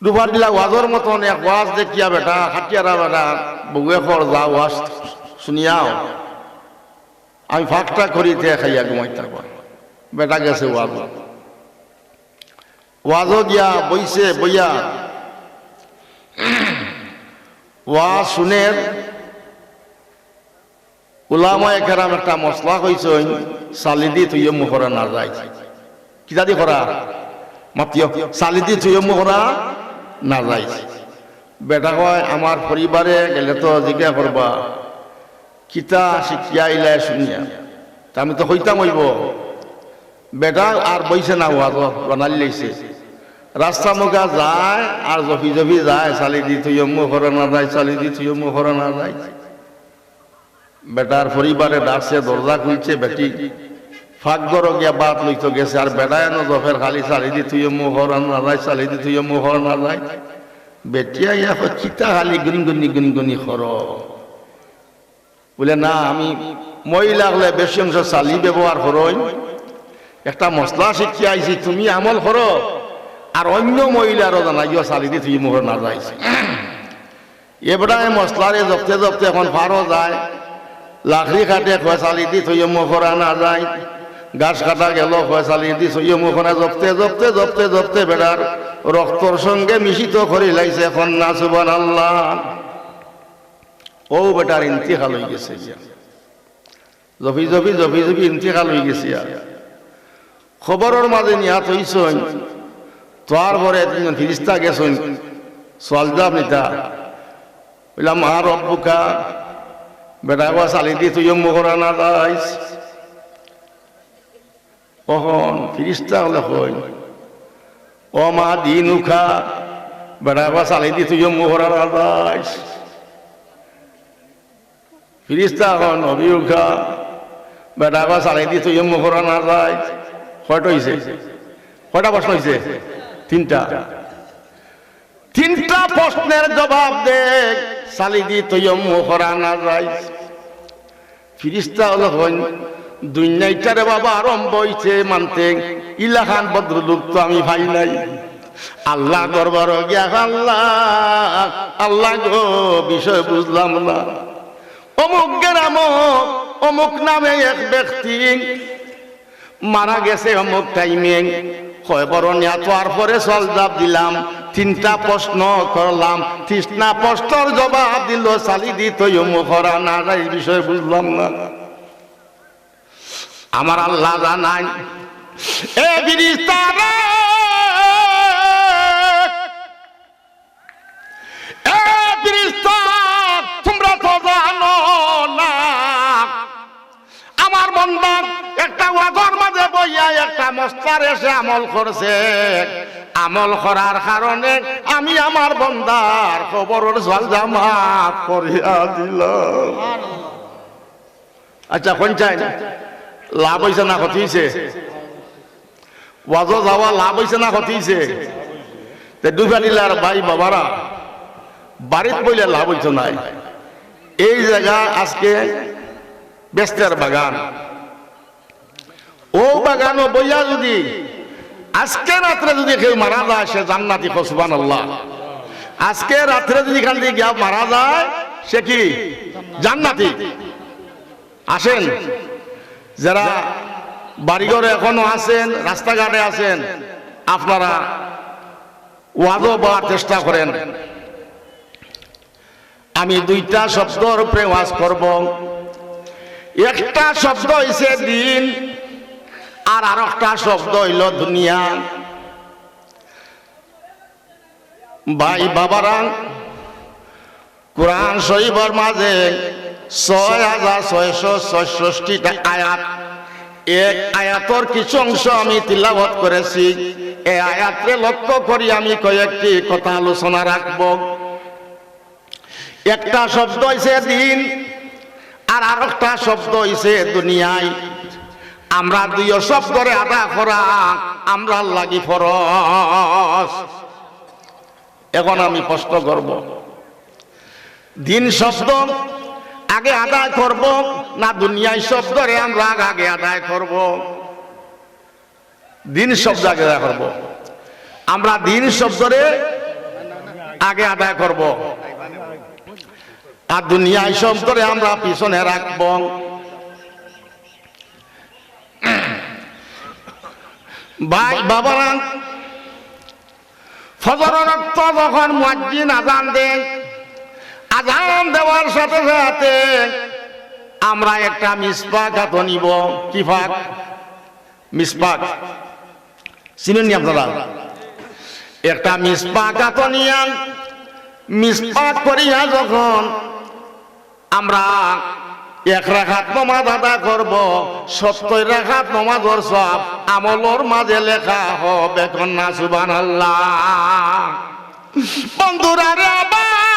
দুবার দিলা ওয়াজর মতন এক ওয়াজ দেখিয়া বেটা খাটিয়ারা বেটা বউয়ে খর যা ওয়াজ শুনিয়াও আমি ফাঁকটা করিতে খাইয়া ঘুমাই থাকবা বেটা গেছে ওয়াজও গিয়া বইছে বইয়া ওয়াজ শুনে উলামায়ে কেরাম একটা মশলা কইছে সালিদি তুই মুখরা না যায় কিতা দি করা মাতিও সালিদি তুই মুখরা না যায় বেটা কয় আমার পরিবারে গেলে তো জিজ্ঞাসা করবা কিতা শিখিয়া ইলাই শুনিয়া তা আমি তো হইতাম হইব বেটা আর বইছে না ওয়াজ বানালি লইছে রাস্তা মুখা যায় আর জফি জফি যায় সালিদি তুই মুখরা না যায় সালিদি তুই মুখরা না যায় বেটার পরিবারে ডাকছে দরজা খুলছে বেটি ফাঁক গড় গিয়া বাত লইতো গেছে আর বেটা এনো জফের খালি সালিদি তুই মুখর না যায় সালিদি তুই মুখর না যায় বেটিয়া ইয়া কিতা খালি গুনগুনি খর বলে না আমি মহিলা হলে বেশি অংশ চালি ব্যবহার করই একটা মশলা শিখিয়ে আইছি তুমি আমল করো আর অন্য মহিলারও জানাইও চালিদি তুই মুখর না যাইছে এবারে মশলারে জপতে জপতে এখন ফারও যায় লাকড়ি কাটে খয়সালি দি থই মুখরা না যায় গাছ কাটা গেল খয়সালি দি থই মুখরা জপতে জপতে জপতে জপতে বেড়ার রক্তর সঙ্গে মিশিত করে লাইছে এখন না সুবহানাল্লাহ ও বেটার ইন্তিকাল হয়ে গেছে জফি জফি জফি জফি ইন্তিকাল হয়ে গেছে খবরের মাঝে নিয়া থইছন তোর পরে তিনজন ফিরিস্তা গেছন সোয়ালজাব নিতা বললাম মা রব্বুকা বেটা গা চালিদি তুই মুখরা না যাইস কখন ফিরিস্তা হলে কই ও মা দিন উখা বেটা গা চালিদি তুই মুখরা না যাইস ফিরিস্তা হন নবী উখা বেটা গা চালিদি তুই মুখরা না যাইস কয়টা হয়েছে কয়টা প্রশ্ন হয়েছে তিনটা প্রশ্নের জবাব দে সালিদি তুই মুখরা না যাই ফিরিস্তা হলো হন দুনিয়াটারে বাবা আরম্ভ হইছে মানতে ইলাখান বদরুলুক তো আমি ভাই নাই আল্লাহ দরবার গিয়া আল্লাহ আল্লাহ গো বিষয় বুঝলাম না অমুক গ্রাম অমুক নামে এক ব্যক্তি মারা গেছে অমুক টাইমে খবরনিয়া তোর পরে সলজাব দিলাম তিনটা প্রশ্ন করলাম তৃষ্ণা প্রশ্নের জবাব দিল সালিদি তুই মুখরা না যাই বিষয় বুঝলাম না আমার আল্লাহ জানাই এ ফিরিস্তারা এ ফিরিস্তা তোমরা তো জানো না আমার বান্দা একটা ওয়াজের মাঝে বইয়া একটা মশলার এসে আমল করছে আমল করার কারণে আমি আমার বান্দার খবরের জামাত করিয়া দিলাম আচ্ছা কোন চাই লাভ হইছে না ক্ষতি হইছে ওয়াজ যাওয়া লাভ হইছে না ক্ষতি হইছে দুফানিলার ভাই বাবারা বাড়িত বইলে লাভ হইতো নাই এই জায়গা আজকে বেস্তের বাগান ও বাগানও বইয়া যদি আজকে রাত্রে যদি কেউ মারা যায় সে জান্নাতি সুবহানাল্লাহ আজকে রাত্রে যদি এখান থেকে গিয়া মারা যায় সে কি জান্নাতি আসেন যারা বাড়িঘরে এখনো আছেন রাস্তাঘাটে আছেন আপনারা ওয়াজও বলার চেষ্টা করেন আমি দুইটা শব্দর উপরে ওয়াজ করব একটা শব্দ হইছে দিন আর আরেকটা শব্দ হইল দুনিয়া ভাই বাবারা কোরআন শরীফের মাঝে 6666টা আয়াত এক আয়াতের কিছু অংশ আমি তিলাওয়াত করেছি এই আয়াতকে লক্ষ্য করি আমি কয়েকটি কথা আলোচনা রাখব একটা শব্দ হইছে দিন আর আরেকটা শব্দ হইছে দুনিয়ায় আমরা দুই শব্দরে আদা করা আমরা লাগি ফরজ এখন আমি প্রশ্ন করব দিন শব্দ আগে আদায় করব না দুনিয়ায় শব্দরে আমরা আগে আদায় করব দিন শব্দ আগে আদায় করব আমরা দিন শব্দরে আগে আদায় করব, আর দুনিয়ায় সব করে আমরা পিছনে রাখব। ভাই বাবারা, ফজরের রক্ত যখন মুয়াজ্জিন আযান দেন, আযান দেওয়ার সাথে সাথে আমরা একটা মিসবাক হাতে নিব। কি ফাক? মিসবাক চিনেন নি আপনারা? একটা মিসবাক হাতে নিয়ে মিসবাক করিয়া যখন আমরা 1 রাকাত নামাজ আদায় করব, 70 রাকাত নামাজের সব আমলের মাঝে লেখা হবে। কন্যা সুবহানাল্লাহ। বন্ধুরা রে, আবার